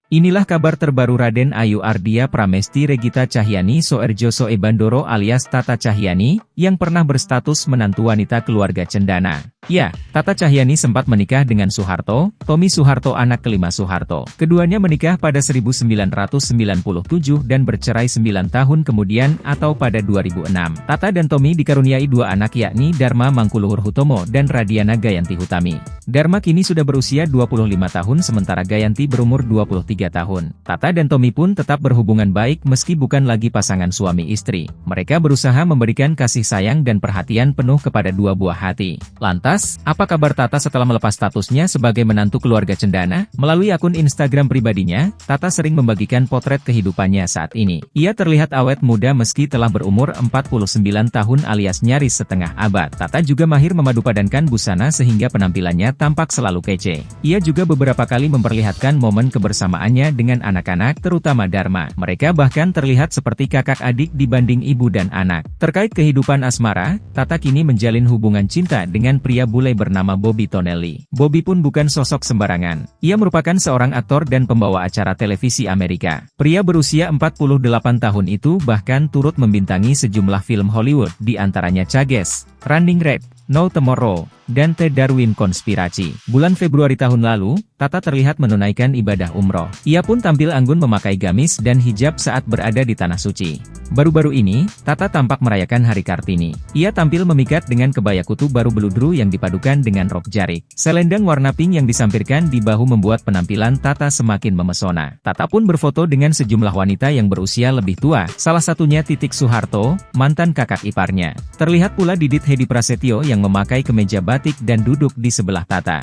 Inilah kabar terbaru Raden Ayu Ardhya Pramesti Regita Cahyani Soerjo Soebandoro alias Tata Cahyani, yang pernah berstatus menantu wanita keluarga cendana. Ya, Tata Cahyani sempat menikah dengan Soeharto, Tommy Soeharto anak kelima Soeharto. Keduanya menikah pada 1997 dan bercerai 9 tahun kemudian atau pada 2006. Tata dan Tommy dikaruniai dua anak yakni Dharma Mangkuluhur Hutomo dan Radiana Gayanti Hutami. Dharma kini sudah berusia 25 tahun sementara Gayanti berumur 23 tahun. Tata dan Tommy pun tetap berhubungan baik meski bukan lagi pasangan suami istri. Mereka berusaha memberikan kasih sayang dan perhatian penuh kepada dua buah hati. Lantas, apa kabar Tata setelah melepas statusnya sebagai menantu keluarga cendana? Melalui akun Instagram pribadinya, Tata sering membagikan potret kehidupannya saat ini. Ia terlihat awet muda meski telah berumur 49 tahun alias nyaris setengah abad. Tata juga mahir memadupadankan busana sehingga penampilannya tampak selalu kece. Ia juga beberapa kali memperlihatkan momen kebersamaannya dengan anak-anak terutama Dharma. Mereka bahkan terlihat seperti kakak adik dibanding ibu dan anak. Terkait kehidupan asmara, Tata kini menjalin hubungan cinta dengan pria bule bernama Bobby Tonelli. Bobby pun bukan sosok sembarangan. Ia merupakan seorang aktor dan pembawa acara televisi Amerika. Pria berusia 48 tahun itu bahkan turut membintangi sejumlah film Hollywood, di antaranya Chages, Running Red, No Tomorrow, dan The Darwin Konspirasi. Bulan Februari tahun lalu, Tata terlihat menunaikan ibadah umroh. Ia pun tampil anggun memakai gamis dan hijab saat berada di Tanah Suci. Baru-baru ini, Tata tampak merayakan Hari Kartini. Ia tampil memikat dengan kebaya kutu baru beludru yang dipadukan dengan rok jarik. Selendang warna pink yang disampirkan di bahu membuat penampilan Tata semakin memesona. Tata pun berfoto dengan sejumlah wanita yang berusia lebih tua, salah satunya Titik Soeharto, mantan kakak iparnya. Terlihat pula Didit Hedi Prasetyo yang memakai kemeja batik dan duduk di sebelah Tata.